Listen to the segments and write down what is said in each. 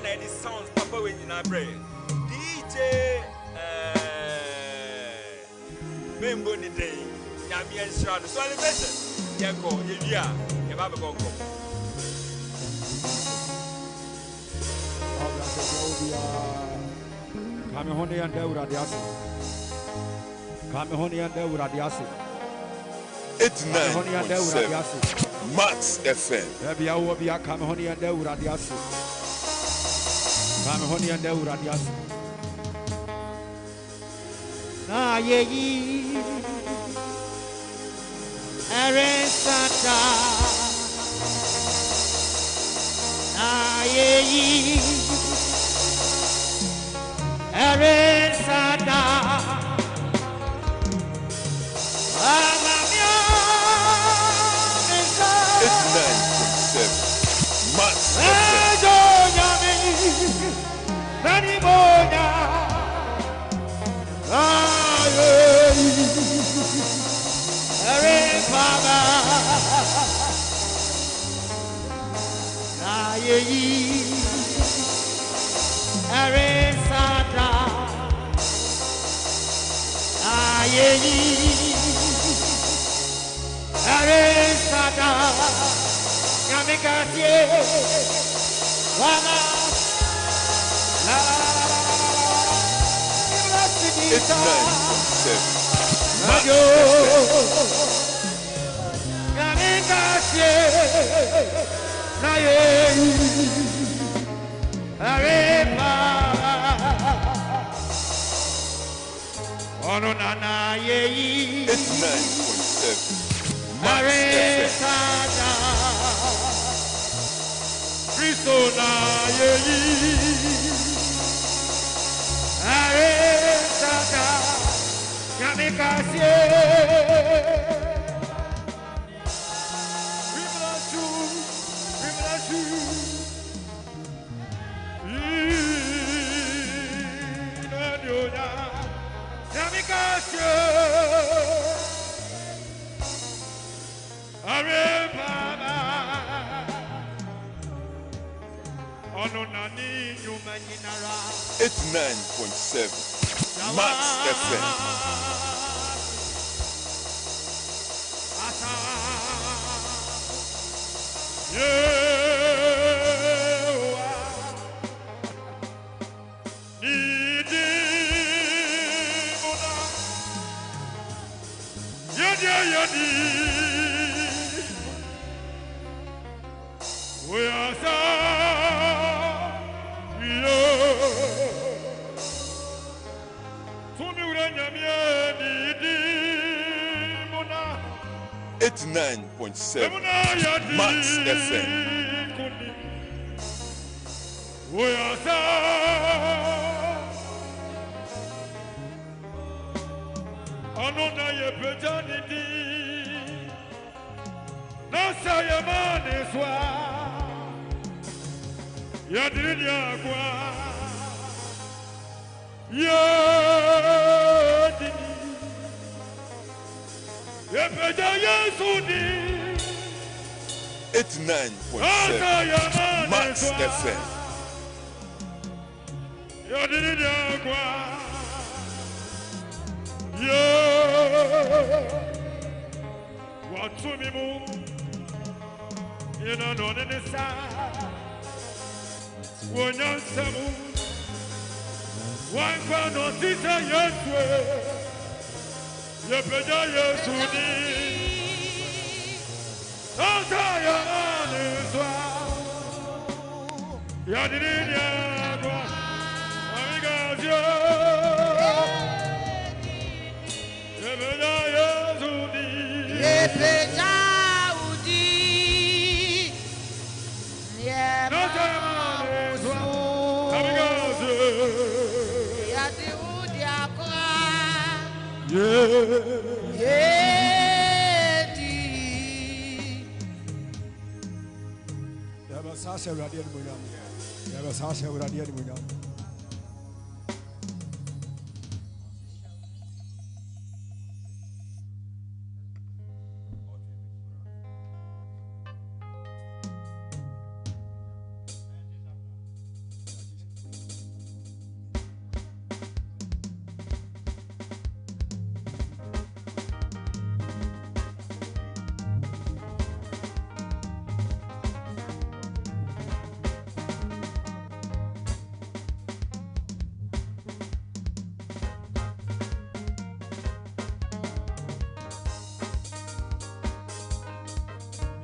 and any sounds papa when in our brain. DJ Membo the day, Yamian Shroud, so I listen. Yanko, Yavia, Yababa Gongo. Kamehoni and Uradiasi. Kamehoni and Uradiasi. 89.7 Max FM. Ebia Wobia Kamehoni and Uradiasi. Kamehoni and Uradiasi. Na ye Eresata Na ye Eresata Amamia 89.7 Max FM. It's 9.7 Max It's 9.7 Max It's 9.7 Max FM. It's 9.7 Max FM. It's 9.7 Max FM.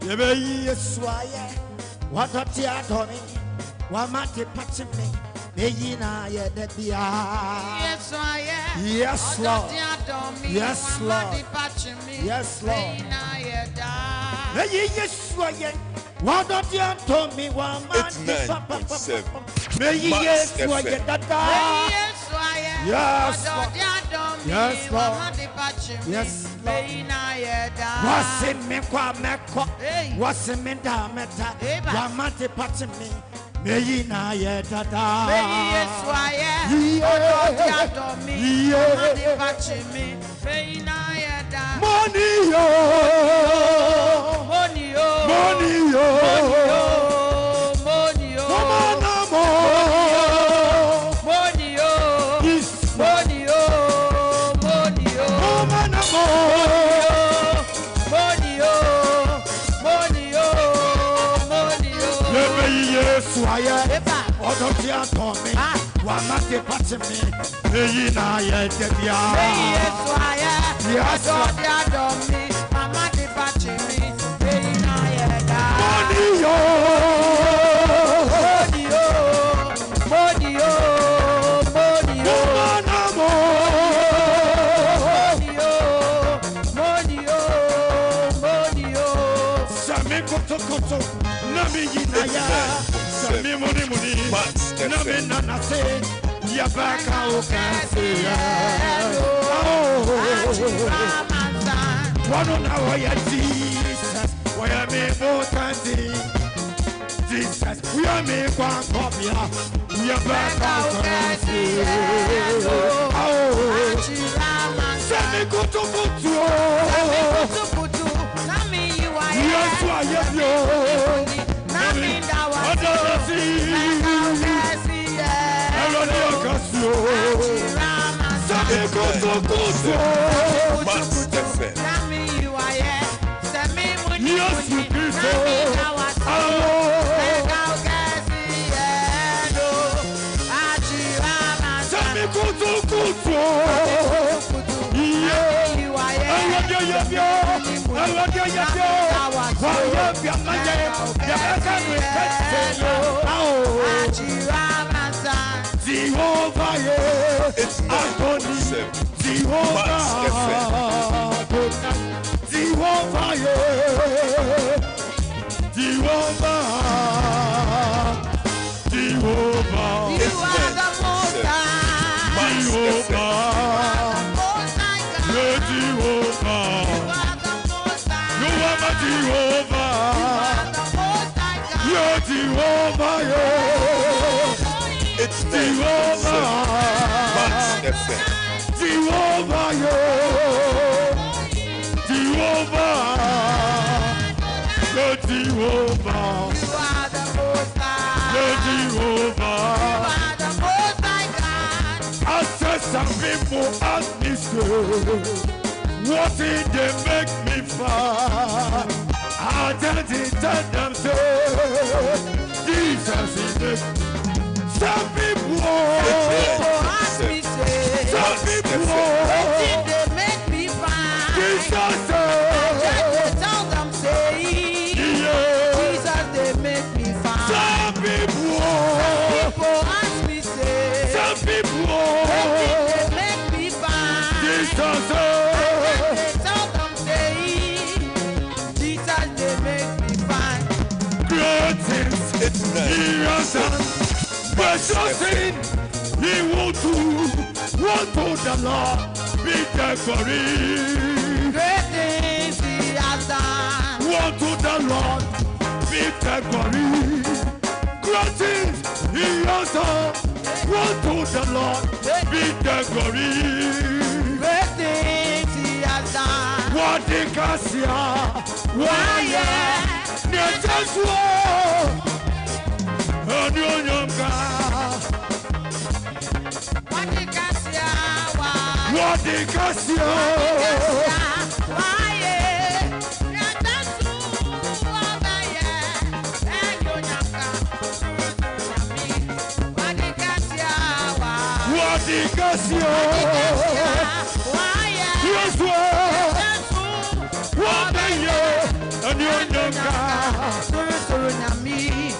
Yes, why? What a theatre, what might it patch me? Megina, yeah, that be yes, why? Yes, Lord. Yes, Lord. Yes, Lord. Yes, why? What a theatre, me, one man. 89.7. Yes, why? Yes, yes, Lord. Yes, Lord. What's in me, what's in me, Dameta, Wamati Patimi, Mayina Yedada. Yes, why? Money, Wamate patimi, Mayina Yedabia. Yes, why? Yes, me, Mamate patimi, Mayina Yeda. Sami koto, Nami Yinaya. Sami muni, Nami nanase, Yabaka Okasi. One on our Jesus, we are me Botanti. Jesus, we are me one copy. Yabaka Okasi. Sami kutu. Nami you are. Yes, I am you. Nami Dawasi. Max89.7. Yes, you do so. It's 9.7. Max89.7. It's 9.7. Max FM. Jehovah, some people ask me so, what did they make me fall? I didn't tell them so. Jesus is the. Some people ask me so. Some people what did they make me fall? Jesus. I just tell them say, Jesus they make me fall. Some people ask me say. Some people. Precious thing he will do. What to the Lord be there for him? Great things he has done. What to the Lord be there for him? Great things he has done. What to the Lord be there for him? Great things he has done. What the Cassia? Why yeah? Just what? What the Cassia? What the Cassia? Yes, what? What the Hallelujah.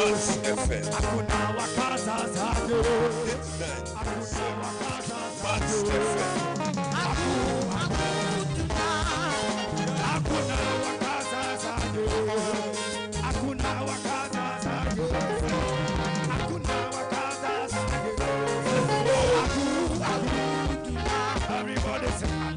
Max FM. Akuna wakaza zade. 89.7 Max FM. Akuna wakaza zade. Akuna wakaza zade. Akuna wakaza zade. Everybody say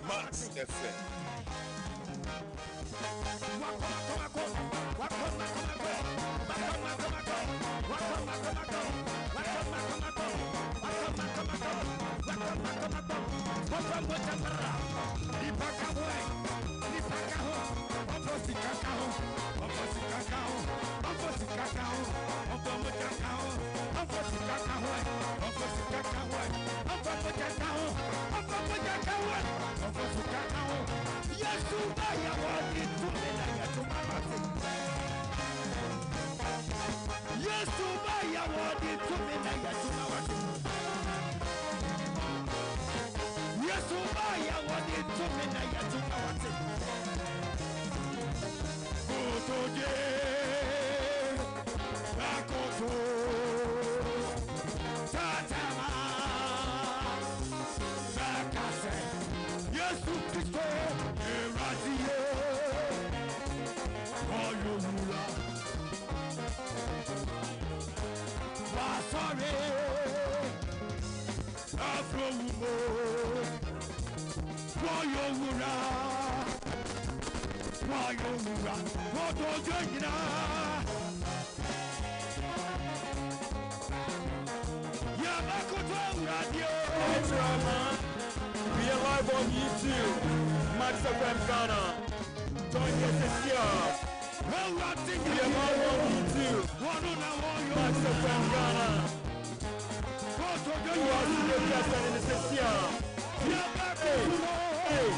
Max FM. Yes, Afro Umo, Wayowura, Wayowura, Wodo Jengina. Yamakoto Radio. That's right, man. We are live on YouTube. Max89.7fm Ghana. Join us this year. We are live on YouTube. Max89.7fm Ghana. Who are the best in this year? Hey.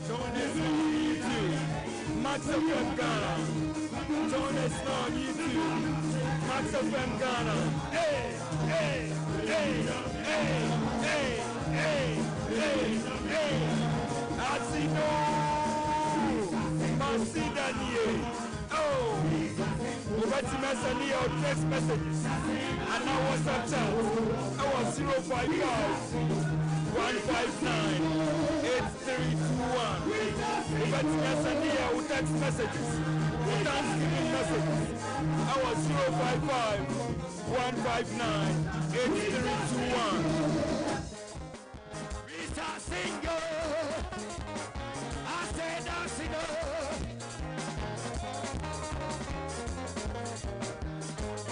Join us on YouTube, Max89.7fm Ghana. Join us on YouTube, Max89.7fm Ghana. Hey. Asino, Masidanie. Oh, what's the message or text messages? And now what's up, chat? I was 055 159 8321. What's the message or text messages? Thanksgiving messages. I was 055 159 8321. Rita Single, I said I'm single.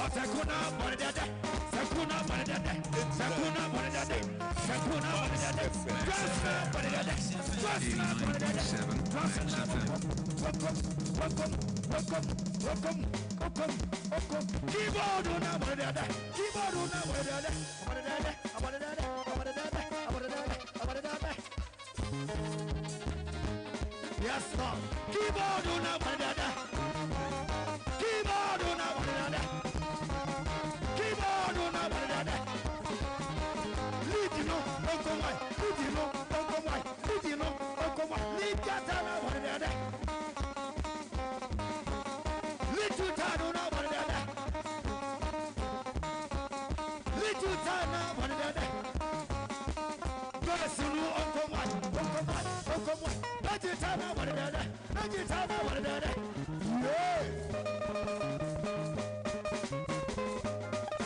Sakuna Monadade, Sakuna Monadade, Sakuna Monadade, Sakuna Monadade, Sakuna Monadade, Sakuna Monadade, welcome. Keyboard on Monadade, keyboard on Monadade, Monadade. Yes, Lord. Keyboard on Monadade, keyboard on Monadade.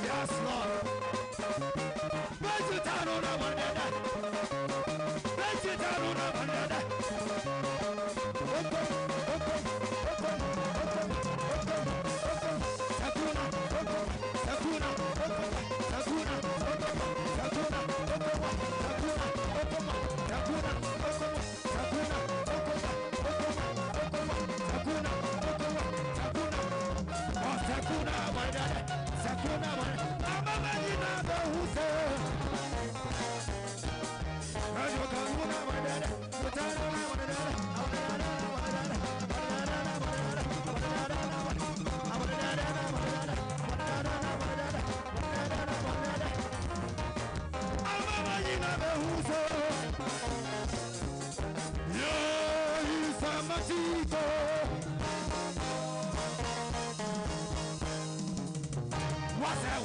Yes, Lord.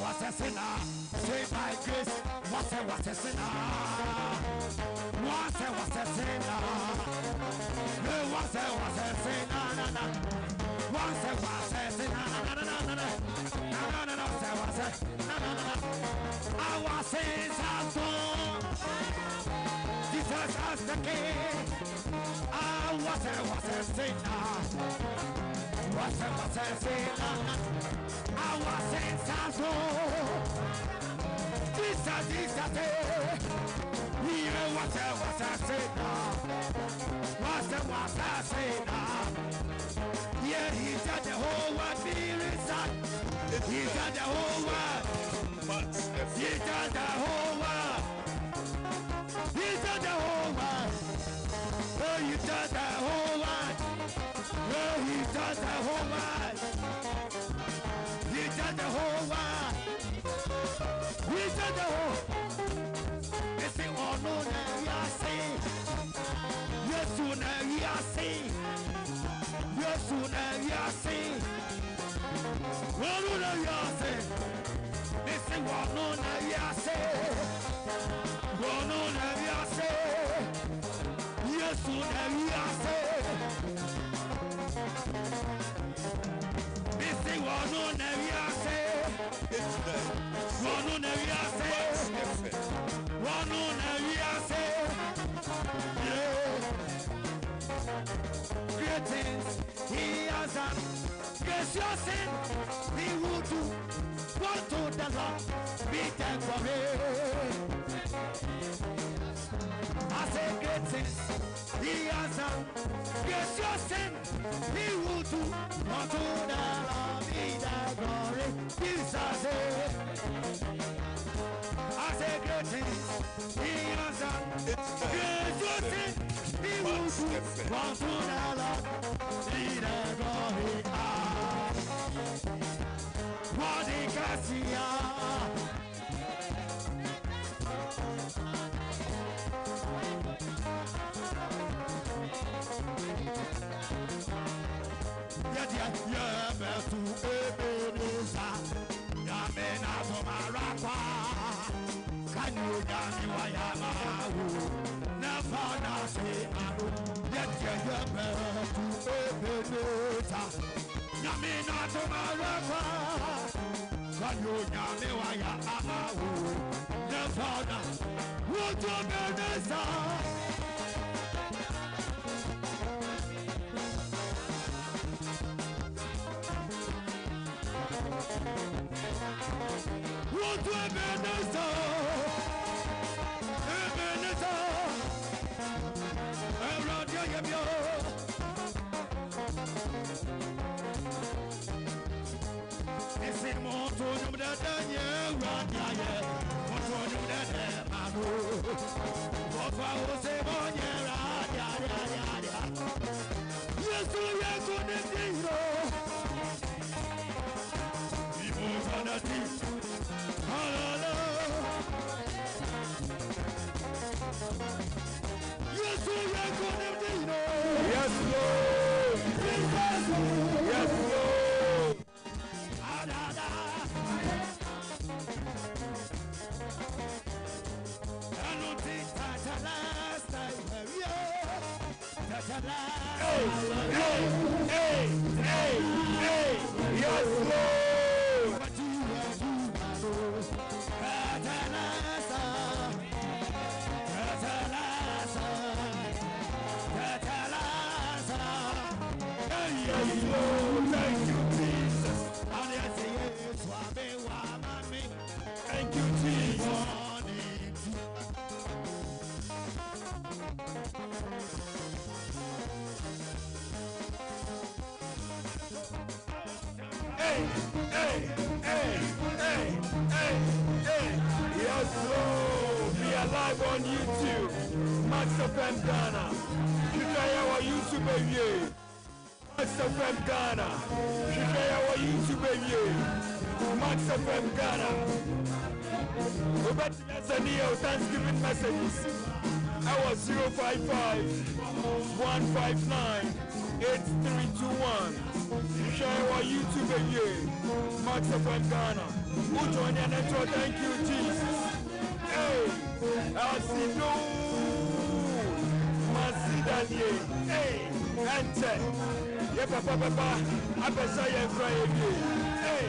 What's a sinner? Save my grace. What's a sinner? What's a sinner? What's a sinner? What's a sinner? Our sins are gone. Jesus has the king. Yeah, he got the whole world feeling inside. He got the whole world. He got the whole world. He got the whole world. Oh, he got the whole world. Oh, he got the whole world. He got the whole world. He got the whole. They say, oh no, now we are saying. Yes, now we are saying. Yes, now we are saying. Well, no, now we are saying. They say, well, no, now we are saying. Well, no, now we are saying. Yes, now we are saying. They say, well, no, now we are saying. Well, no, now we are saying. Well, no, now we are saying. Yeah. Great things he has done. Guess your sin, he will do. What to the Lord, be thankful for him. I say great things he has done. Guess your sin, he will do. What to the Lord, be the glory. Jesus it. I say great things he has done. Guess your sin, he will do. What to the Lord, be the glory. Wadikasia. Yeah, betu ebeleza. Yamena tomarapa. Kanyo nyami wayamahu. Nafana se anu. Yeah, betu ebeleza. Yamena tomarapa. Kanyo nyami wayamahu. Nafana. Wojo beneza. What do Ebenezer? Ebenezer. Around your yamio. Is it more to you than you? Rania, what to you than Manu? What I was a bonnet. Yes, we are good at zero. Yes, Lord. Yes, Lord. Hey. Yes, Lord. What do you thank you, Jesus. Thank you, Jesus. Hey. Yes, Lord. Be alive on YouTube. Max89.7fm Ghana. You can hear our YouTube baby. Max89.7fm Ghana. You can hear our YouTube baby. Max89.7fm Ghana. Robert Nathaniel Thanksgiving messages. I was 055-159-8321. You share our YouTube again. Max89.7fm Ghana. Who join your network? Thank you, Jesus. Hey, I see no Masidanie. Hey, enter. Yeah, papa. I bet I am crying. Hey.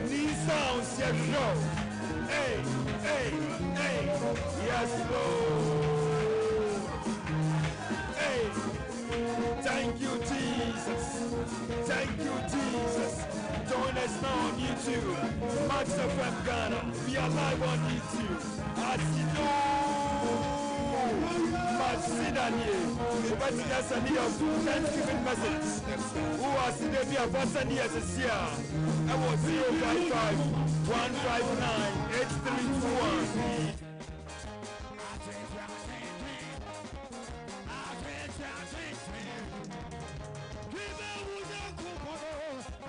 These sounds, yes, show. Hey. Yes, Lord. Hey, thank you, Jesus. Thank you, Jesus. Join us now on YouTube. Max.fm Ghana. We are live on YouTube. As you know. Sidani, but yes, and your Thanksgiving message. Who are Sidani of Boston years this year? I was 055 159 8321.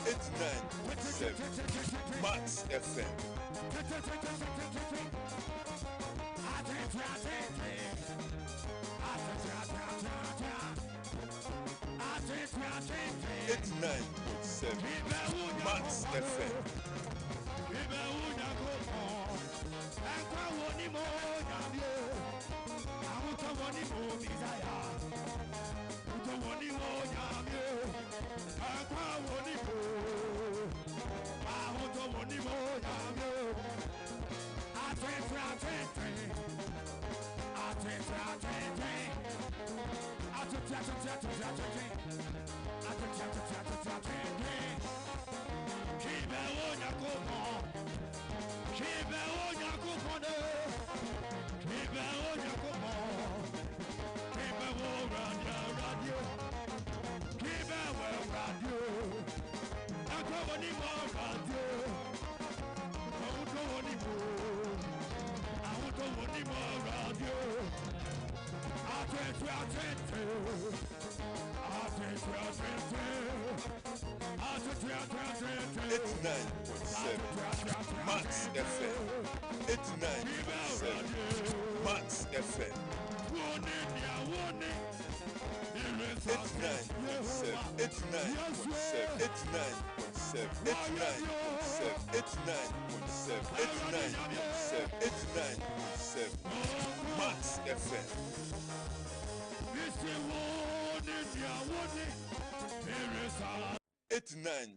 It's 9.7 Max FM. It's 9.7 Max FM. It's 9.7 Max FM. It's 9.7 Max FM. It's 9.7. It's 9.7. It's 9.7. It's 9.7. It's 9.7. It's 9.7. It's 9.7 Max FM. It's 9.7. It's 9.7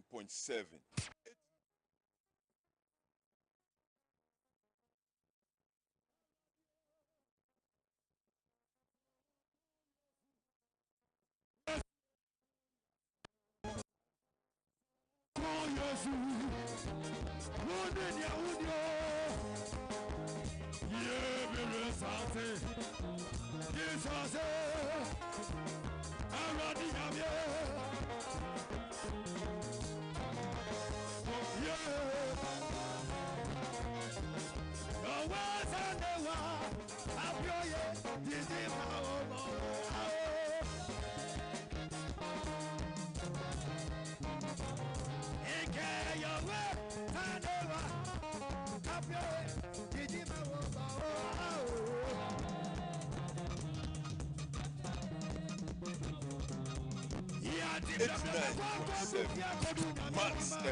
Max FM. It's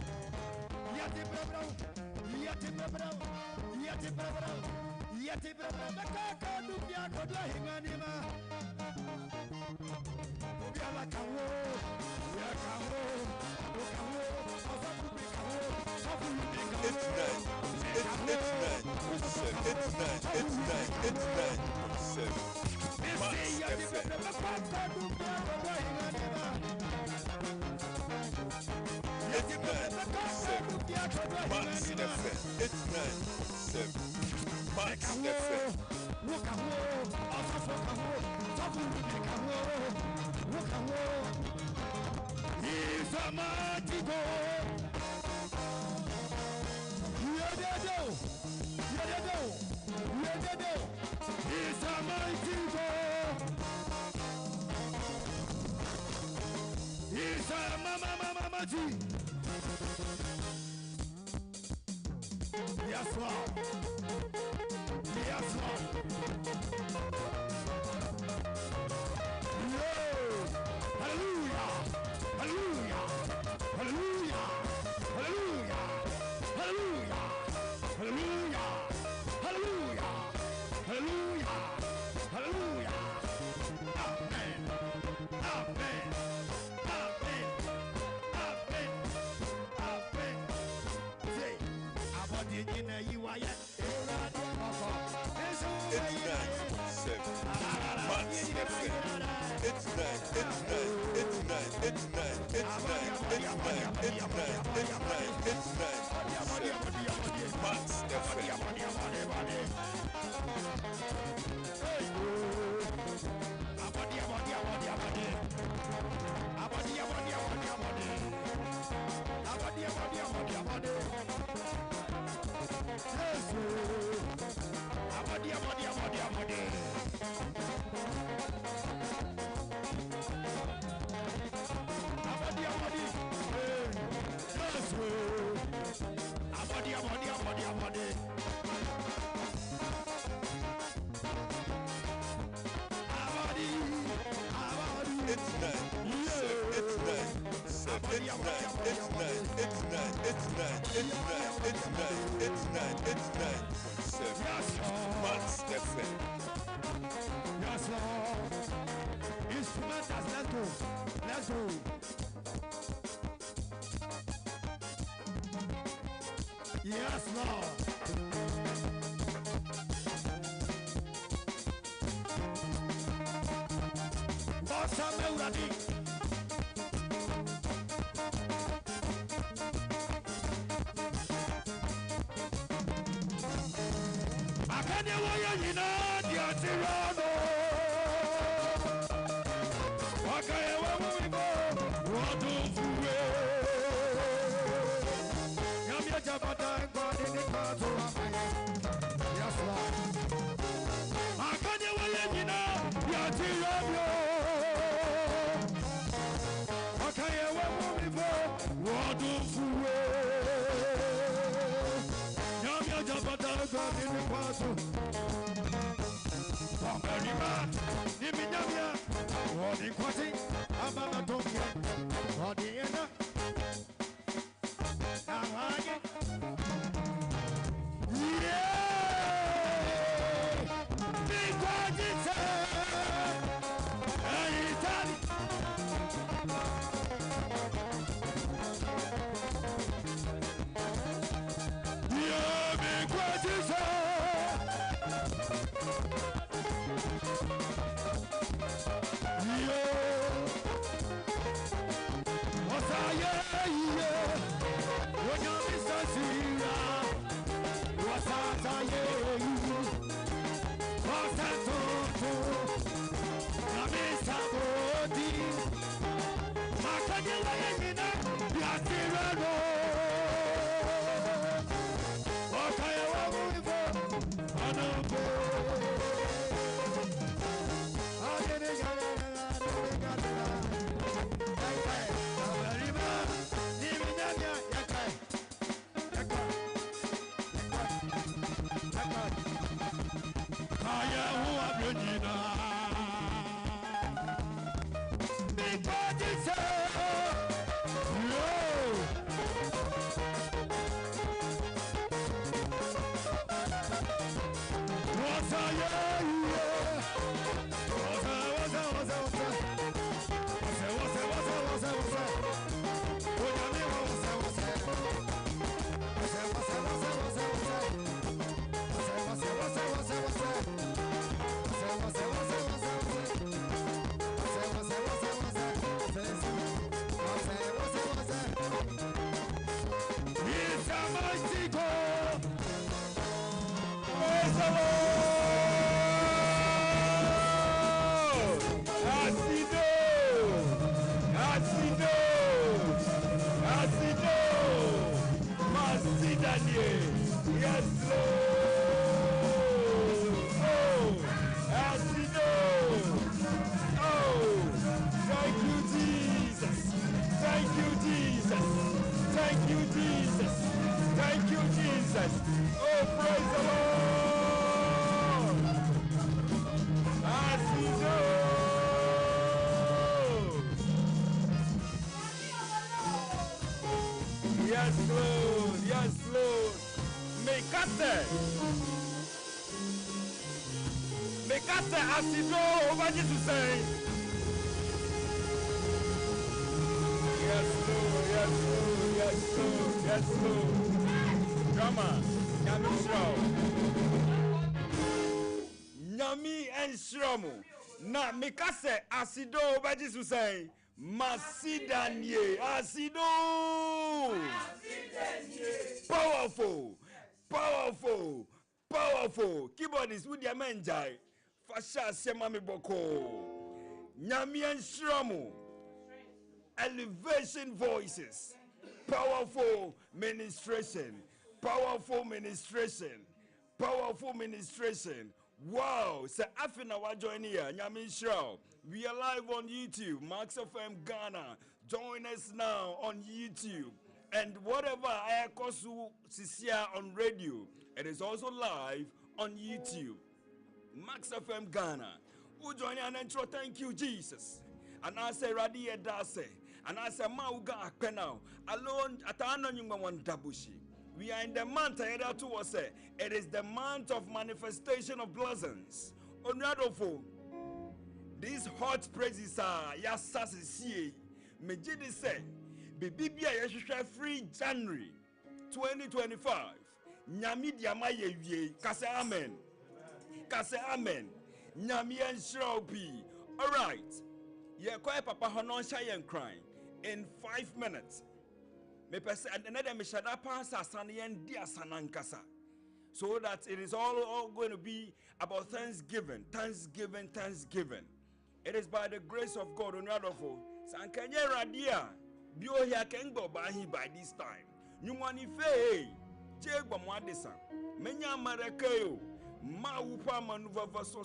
9.7 Max FM. It's 9.7 Max FM. It's 9.7 Max FM. He's a mighty God. He's a mighty God. He's a mama. Yes, Lord. Yes, Lord. Hallelujah. Hallelujah. Hallelujah. Hallelujah. Hallelujah. Hallelujah. Hallelujah. Hallelujah. Hallelujah. Amen. Amen. Amen. Amen. Amen. Say, Max FM. It's nine. Max FM. It's 9.7. Max FM. Yes, Lord. Instrumentals, let's go. Let's go. Yes, Lord. What's up, everybody? Yes, Lord. Drama. Nyami and Shromo. Na mikase asido baji susai. Masidanye asido. Powerful. Powerful. Powerful. Keyboardist with your menjai. Fasha semami boko. Nyami and Shromo. Elevation voices. Powerful ministration. Powerful ministration. Powerful ministration. Wow. So after now joining here, Nyami Shrow. We are live on YouTube. Max89.7fm Ghana. Join us now on YouTube. And whatever I kosu sisia on radio, it is also live on YouTube. Max89.7fm Ghana. Who join and intro? Thank you, Jesus. And I say Radia Dase. And I say Mauga Akpenau. Alone at Anonyman Dabushi. We are in the month it is the month of manifestation of blessings. Onadofo. These hot praises are yasasi. Mejidi say Bibia Yeshua free January 2025. Nyami diamaye ye. Kase amen. Kase amen. Nyami and Shropi. Alright. Ye kwe papa honon shayen crying in 5 minutes. Me pese another me shada pass asanian dia sanankasa. So that it is all going to be about Thanksgiving. It is by the grace of God on Radofo. Sankanye radia. Bio here can go by this time. Nyumani fe Jegba Mwadisa. Menya Marekeo. Ma upa manuva so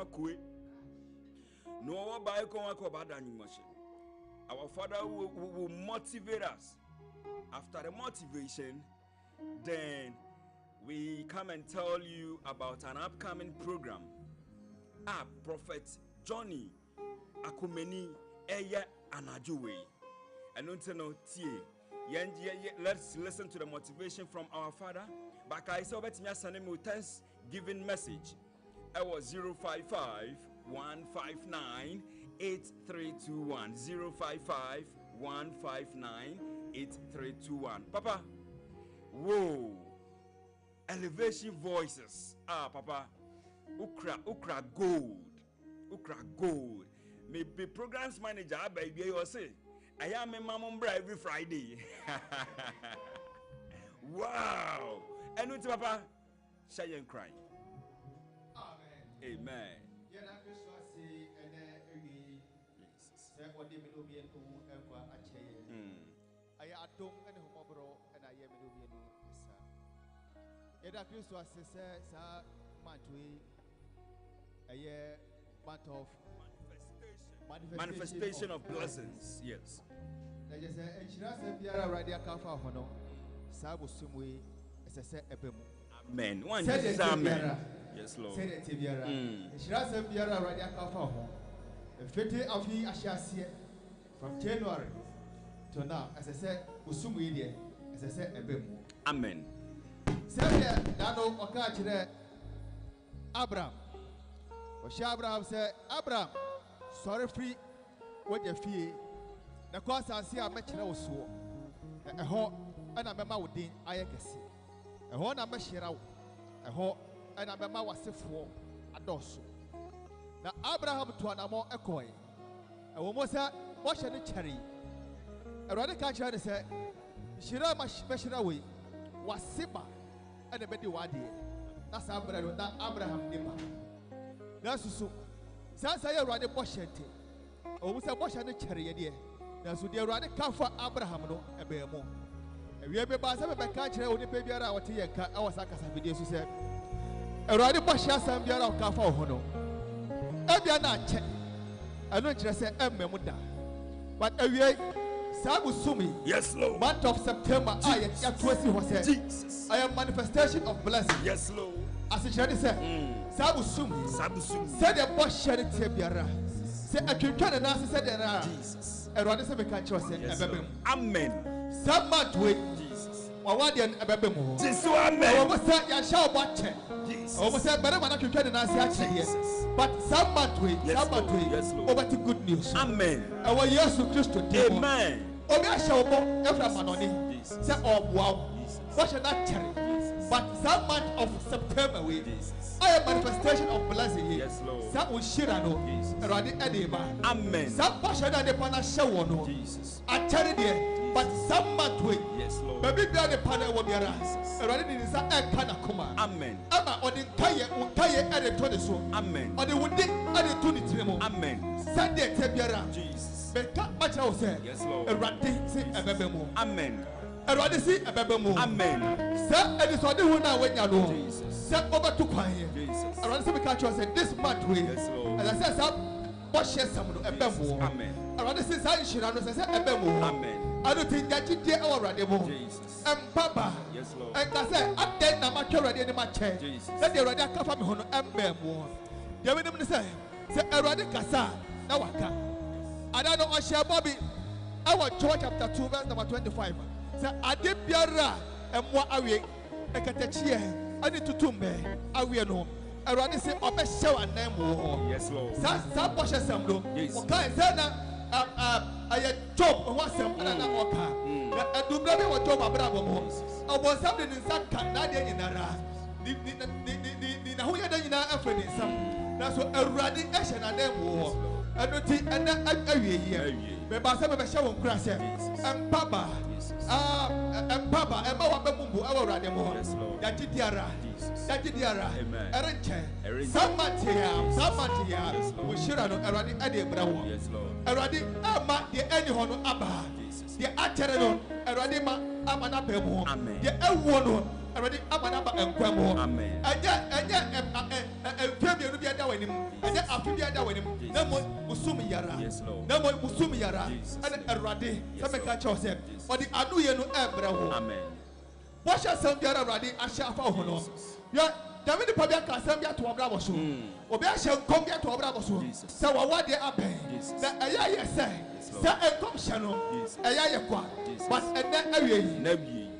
kwe. No ba ko bada nyumashe. Our Father will motivate us. After the motivation, then we come and tell you about an upcoming program. Prophet Johnny Akumeni Eya Anajuwe. And until let's listen to the motivation from our Father. But I saw that me Thanksgiving message. I was 055-159-8321. 055-159-8321. Papa, whoa, elevation voices. Papa, ukra gold. Maybe programs manager, baby, you say, I am a mom every Friday. Wow. And with Papa, shy and crying. Amen. I adom and homobro and I am Nubian. Yeda Christo says, Matui, a year month of manifestation of blessings. Yes. There is a Shirasa Radia Kafa Hono, Sabu Sumwe, as I said, Ebemu. Amen. One is amen. Yes, Lord. Said it, Tibiara. Shirasa Biara Radia Kafa Hono. A fete of he Ashasia from January to now, as I said, Usumwe, as I said, Ebemu. Amen. Said Dano Okachire Abraham. Abraham said, Abraham, sorry free what you feel. The course I see a match now so. A hot and a member would din I can see. A horn I'm a share a hot and a member was a for a dosso. Now Abraham to an amount a coin. A woman said, watch any cherry. A rather catcher and said, Shira my special away was Siba and a betty wadi. That's Abraham Nima. That's so. Since I already bought it, or was a bush and a cherry idea. That's what they already come for Abraham no a bear more. And we have a bazaar by country only baby our tea and our sakas and videos. Said, already bush us and be out of Kafa Hono. Ebiana check. I don't just say Memuda. But away, Sabu Sumi. Yes, Lord. Month of September, I am Twisty was said. Jesus. I am manifestation of blessing. Yes, Lord. As it said, Sabu Sumi. Said the bush shed it Biara. Said a Kirkan and answer said there are. Jesus. And Roddy said, Amen. Some month with Jesus. Wawadian Ababemo. Jesus. Amen. Almost said, I shall watch it. Jesus. Almost said, better when I can and answer yes. But some month with, over to good news. Amen. Our years to Christ today. Amen. Obi shall go every man on it. Say, oh, wow. What should that cherry? But that month of September, we I am manifestation of blessing. Yes, Lord. That will share no. Amen. Some portion of the pana show no. Jesus. I tell you, but some month we. Yes, Lord. Baby, the pana will be around. Already in that air can come. Amen. Emma or the tire at the 20 so. Amen. Or the wood at the 20 Amen. Sunday, Tebiara. Jesus. But that much I will say. Yes, Lord. A ranting, say a baby more. Amen. A rather see a baby more. Amen. Sir, and it's on the one now when you know. Jesus. Sir, over to quiet. Jesus. I rather see me catch you and this month we. Yes, Lord. And I said, sir, what share some of a bamboo. Amen. I rather see I should have said a bamboo. Amen. I don't think that you dare already more. Jesus. And Papa. Yes, Lord. And I said, I'm dead now, my already in my chair. Jesus. Let the already come from home and bamboo. You will never say, already Cassa. Now I can. I don't know what share Bobby. Our George chapter 2, verse number 25. Say, I did Biara and what are we? I can touch here. I need to tumbe. I will know. I rather say, I best show a name. Yes, Lord. Some portion some do. Yes. Okay, then I job or what some and I walk. I do not know what job I brought. I was something in some Canada in Ara. The who you done in our African. That's what a radical action and then war. I don't think and year. But by some of the show crash and Papa. And Papa, and Bawa Bumbu, our Radimo, Yatidiara, Yatidiara, Erenche, Samatia, we should have already added Bravo. Yes, Lord. Already, Ama, the Anyhono Abba, the Aterenon, Aradima, Amana Bemo, the Ewono, already Amanaba and Quamo. Amen. And yet, Fabio will be at him, and yet after the other with him, no more Musumi Yara, yes, Lord. No more Musumi Yara, and Aradi, some catch yourself, or the Anuya no Abraham. Amen. What shall some Yara Radi, I shall follow. Yeah, David Pabia Casambia to Abravo, or I shall come here to Abravo. So what they are paying, that I say, Sir, a commission, a Yaya, but and then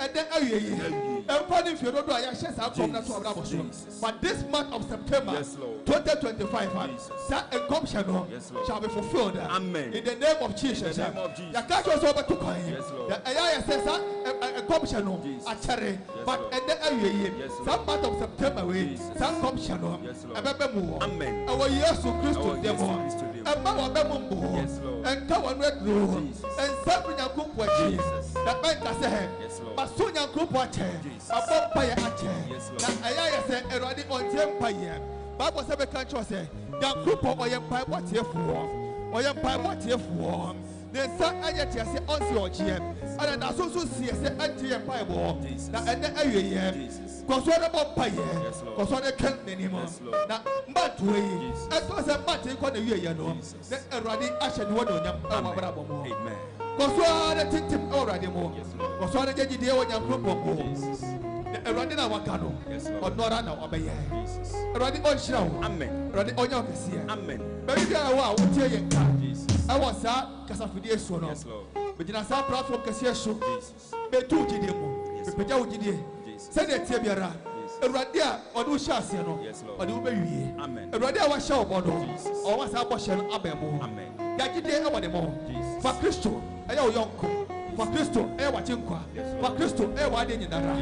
and then if you don't do I shall come to Abravo. But this month of September 2025, that a commission shall be fulfilled. Amen. In the name of Jesus. The catch was over to coin. The AI says a commission, a cherry, but and then some month of September, some commission, a baby. Amen. Our years to Christo demo, and Mama Bembo, and Kawan Red Rule, and Sabrina Cook watches. That man can say, but soon your group watches. A vampire chair. I said, a radi on Empire. Bible said, country say, young group of Empire, what's here for? Or Empire, what's here for? Then some Ayat say, on your GM. And I also see an anti Empire war. Now, and then I hear, because what about Pire? Because what I can't anymore. Now, but we, as was a matter called the year, then a radi ashen one on your bravo. Amen. Because what I think already more. Because what I get you on your group of moves. Radina Wakano, or Norana Obey. Radi on show. Amen. Radi on your Cassia. Amen. Baby, I will tell you. I was at Casafidia Sono. But in a sad platform Cassia show. Be two Gideon. Pejao Gideon. Send it Tibiara. A radia or do Shasiano. Or do baby. Amen. A radia was show or was our Boshan Abemo. Amen. Yagide Awademo. For Christo, I know Yonko. For Christo, Ewachinkwa. For Christo, Ewadin Nara.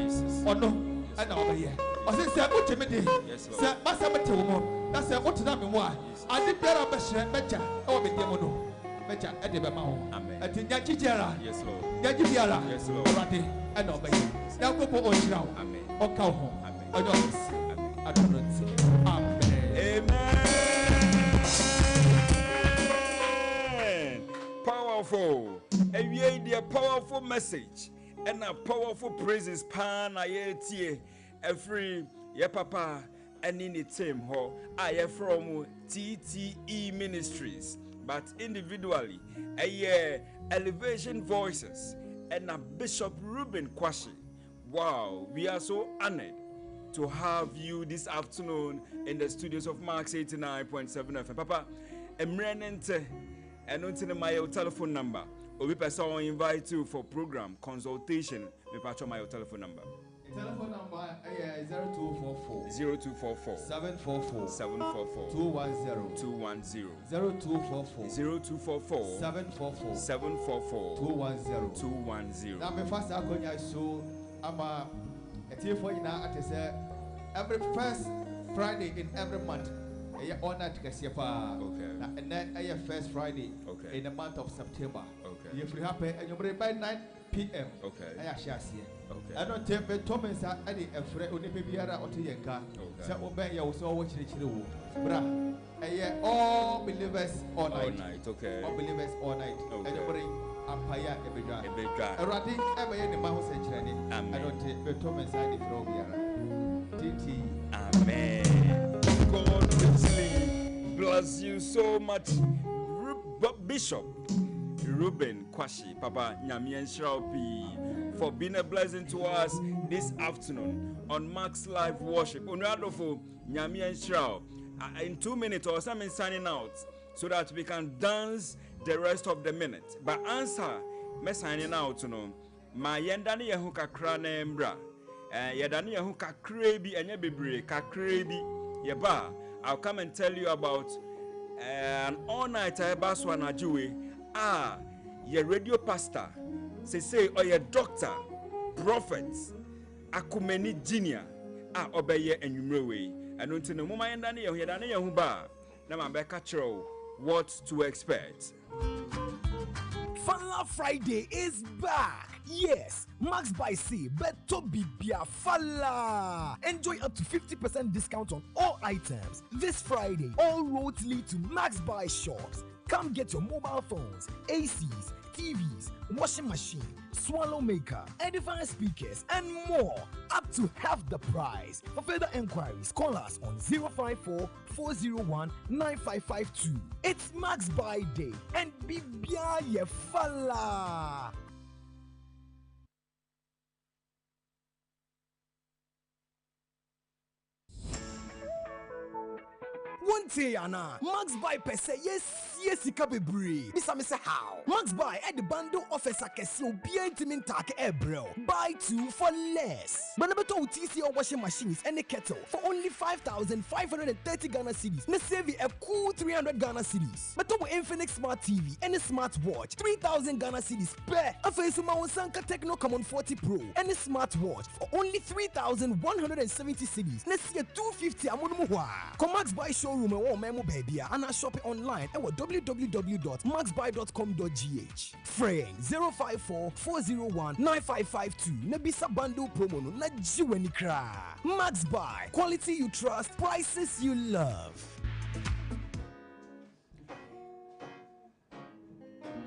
Or no, I know here. Or since I put him in Sir Massamate woman, that's a what time why. I did better better or be demono. Better at the Bamao. Amen. At the Yachijara, yes, Lord. Yajiara, yes, Lord. Rati, and obey. Now go for Oshao. Amen. Or cow home. Amen. I don't see. I don't see. Amen. Powerful. And we had a powerful message and a powerful praises pan I every yeah papa and in the team ho I am from TTE Ministries, but individually a Elevation Voices and a Bishop Ruben Kwashi. Wow, we are so honored to have you this afternoon in the studios of Max89.7 FM. Papa, Emrenente. And until my telephone number, or we person invite you for program consultation. We patch my telephone number. Telephone number 0244 0244 744 744 210 210 0244 0244 744 744 210 210. Now, my first Akonya show, I'm a for you now at every first Friday in every month. All night Kasiapa. Okay. And then first Friday Okay. in the month of September. Okay. If you happen and you bring by 9 p.m. Okay. I shall see. Okay. I don't take the Thomas at any afraid only maybe or Tianka. So obey you so watch the chill. Bra. All believers all night. Okay. All believers all night. Okay. And you bring Empire every dry. A Erratic ever in the mouse and training. I don't take the Thomas at the Frobiara. TT. Amen. God richly bless you so much, Bishop Ruben Kwashi, Papa Nyamian Shraupi, for being a blessing to us this afternoon on Max Live Worship. Unradofo Nyamian Shrau. In 2 minutes or something signing out so that we can dance the rest of the minute. But answer me signing out, you know. Ma yendani yehu kakra na embra. Yedani yehu kakrebi enye bebre kakrebi. Yeba, I'll come and tell you about an all-nighter baswa na juwe. Your radio pastor, say or your doctor, prophet, akumeni junior, obeye enyumrewe. And until the moment yendani yehu ba, na mabeka chro what to expect. Fala Friday is back. Yes, Max by C, Beto Bibia Fala. Enjoy up to 50% discount on all items. This Friday, all roads lead to Max Buy shops. Come get your mobile phones, ACs, TVs, washing machine, swallow maker, edifier speakers, and more. Up to half the price. For further enquiries, call us on 054 401 9552. It's Max Buy Day and Bibia Yefala. One day, Anna, Max Buy per se, yes, bebre. Misa me say how? Max Buy at the bundle offers a kesi obi intimate take ebro. Buy 2 for less. Manabeto TC or washing machines and a kettle for only 5,530 Ghana cedis. Na save a cool 300 Ghana cedis. Beto Infinix Smart TV and a smartwatch 3,000 Ghana cedis per. Afesuma Sanka Techno Common 40 Pro and a smartwatch for only 3,170 cedis. Na see a 250 amunumuwa. Come Max Buy showroom and memo baby and I shop it online at www.maxbuy.com.gh. Frame 054 401 9552. Nebisa bundle promo no na jiweni kra. Max Buy, quality you trust, prices you love.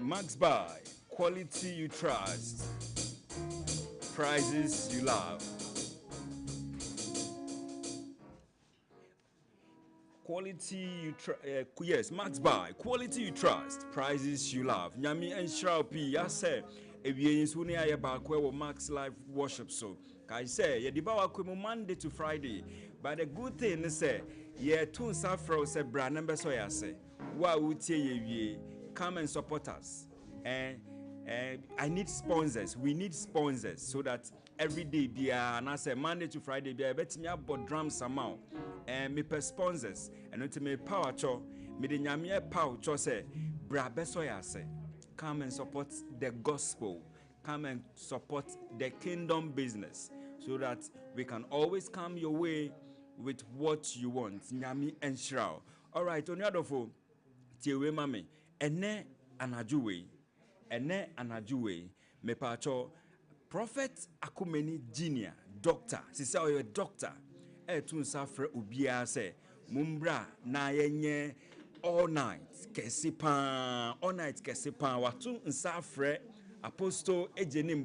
Max Buy, quality you trust, prices you love. Quality you trust, yes, Max Buy, quality you trust, prices you love. Nyami and Shraupi, I say, if you insuni aye back where Max Live Worship so. I say, ye dibawa kwemo Monday to Friday. But the good thing is say, ye tun safro se brand number so ya say, wa utie ye come and support us. And I need sponsors. We need sponsors so that every day be and I say Monday to Friday be bet me about drums amount and me per sponsors and until me power cho me the nyame power cho say bra beso ya say come and support the gospel, come and support the kingdom business so that we can always come your way with what you want. Nyame and Shrau. All right, on your dofo tiewe mame ene anajuwe me pacho prophet akumeni junior doctor sisi oyo doctor tun safre ubia se mumbra na yenye all night kesipa watu nsafre apostle ejenim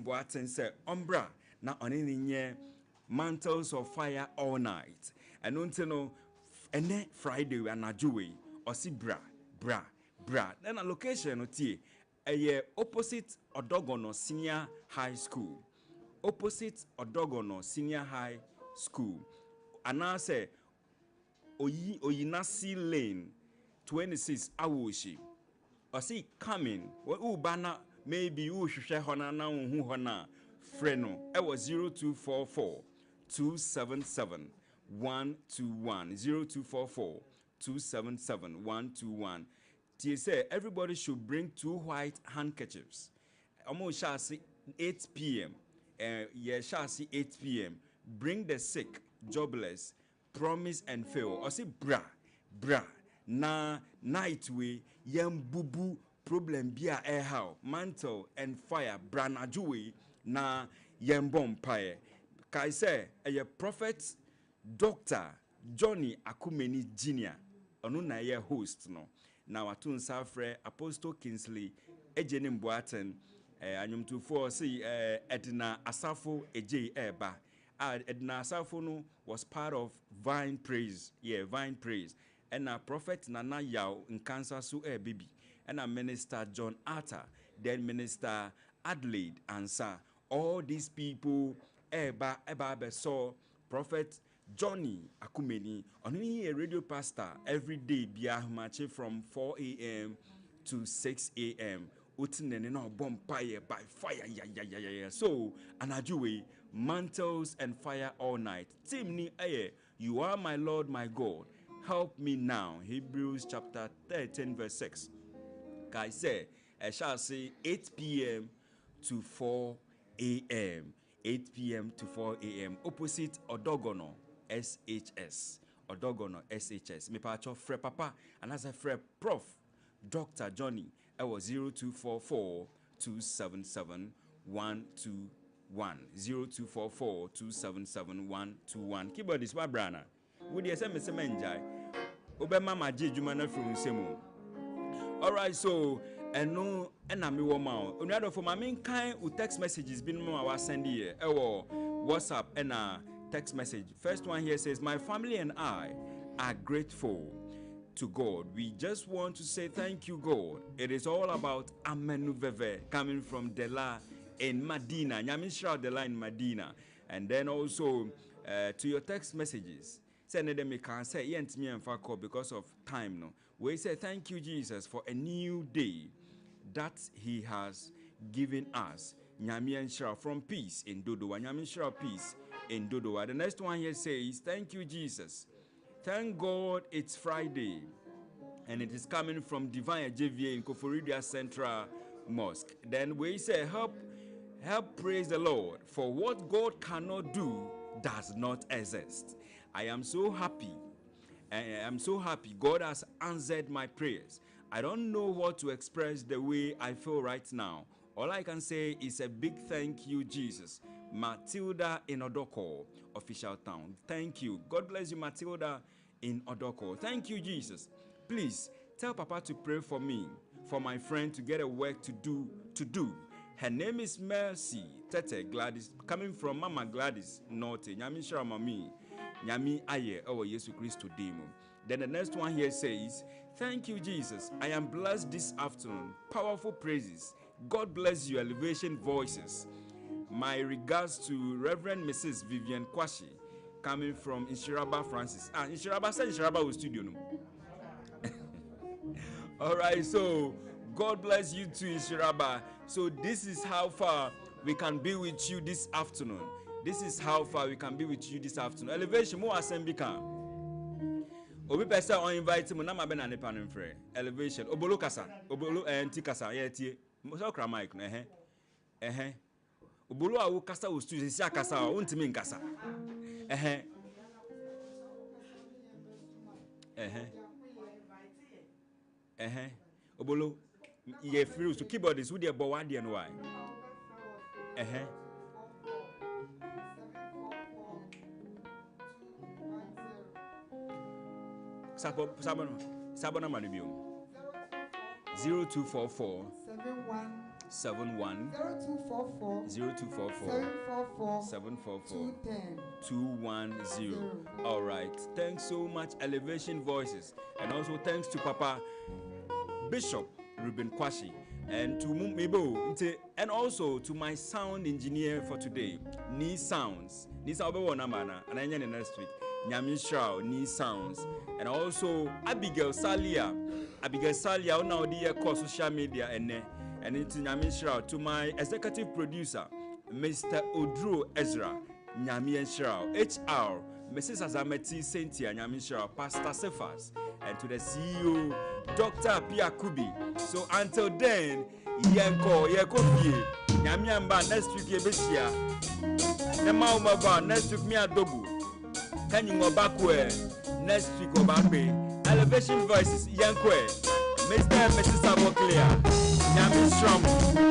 buaten se ombra na oninye mantles of fire all night and untino ene Friday anajuwe osi bra then a location otie a opposite Odogono Senior High School. Opposite Odogono Senior High School. And I say Oyinasi Lane 26 Awoshi. Or see coming. Well, banner maybe you should hona na who hona freno. It was 0244 277 121 0244 277 121. Say everybody should bring 2 white handkerchiefs. Almost shall say 8 p.m. ye shall see 8 p.m. Bring the sick, jobless, promise and fail. Or say bra na night way yem bubu problem bia air how mantle and fire brana juwe na yem bompaye. Kai say a prophet Dr. Johnny Akumeni Jr. Onu na ye host no. Na watun safre Apostle Kingsley Ejenim Boaten anyum to for see Edna Asafo Eje Eba. Edna Asafo no was part of Vine Praise. Yeah, Vine Praise. And a prophet Nana Yao in Kansas su baby. And a minister John Arthur, then minister Adelaide Ansa. All these people Eba saw prophet Johnny Akumeni on a radio pastor every day biahumache from 4 a.m. to 6 a.m. Utinene no bompire by fire ya. So anajuwe mantles and fire all night. Timni aye, you are my Lord my God. Help me now. Hebrews chapter 13 verse 6. Guy say, I shall say 8 p.m. to 4 a.m. 8 p.m. to 4 a.m. Opposite Odogono SHS. Odogono SHS. Me pacho Fre Papa and as a Fre Prof. Dr. Johnny. I was 0244 277 121. 0244 277 121. Keyboard is what brana. Would you say me semenjai? Obema maji jumana from semo. Alright, so and no enami woman. Only for my main kind of text messages been more I was sending here. WhatsApp and text message. First one here says, my family and I are grateful to God. We just want to say thank you, God. It is all about Amenu Veve coming from Dela in Medina. Nyamishra Dela in Medina. And then also to your text messages. Send them me can say yent me and call because of time no. We say thank you, Jesus, for a new day that He has given us. Nyamian Shra from peace in Dodowa. Nyamian Shra peace in Dodowa. The next one here says, thank you, Jesus. Thank God it's Friday. And it is coming from Divine JVA in Koforidia Central Mosque. Then we say, help praise the Lord, for what God cannot do does not exist. I am so happy. I'm so happy. God has answered my prayers. I don't know what to express the way I feel right now. All I can say is a big thank you, Jesus. Matilda in Odoko, official town. Thank you. God bless you, Matilda in Odoko. Thank you, Jesus. Please tell Papa to pray for me, for my friend to get a work to do. Her name is Mercy Tete Gladys, coming from Mama Gladys Norte. Nyami Shara Mami. Nyami Aye, oh Yesu Christo Demo. Then the next one here says, thank you, Jesus. I am blessed this afternoon. Powerful praises. God bless you, Elevation Voices. My regards to Reverend Mrs. Vivian Kwashi, coming from Inshiraba Francis. Inshiraba said Inshiraba was studio. No? All right, so God bless you too, Inshiraba. So this is how far we can be with you this afternoon. This is how far we can be with you this afternoon. Elevation, more assembly can. Obi person on invite me na ma be na ne panin frɛ. Elevation, obolo kasa, obolo enti kasa, ye tie. Mo so kra mic no Obolo a wo kasa wo studio si akasa o ntimi nkasa. Obolo ye free to keyboard is with the bow and why. Sabona Manibio 0244 71 0244 744 210. All right. Thanks so much, Elevation Voices, and also thanks to Papa Bishop Ruben Kwashi and to Mumebo, and also to my sound engineer for today, Ni Sounds. Ni Sabawana and I next week. Nyamishra, Ni Sounds, and also Abigail Salia now the social media and it's Nyamishra, to my executive producer, Mr. Odro Ezra, Nyamishra, HR, Mrs. Azameti Cynthia Nyamishra, Pastor Cephas, and to the CEO, Dr. Pia Kubi. So until then, Yanko, Yakofie, Yamiamba, next week, Yebesia. The Maumaba, next week, me a double. Can you go backward? Next week, Obabe. Elevation Voices, Yankwe. Mr. and Mrs. Aboclea. Yamin Strum.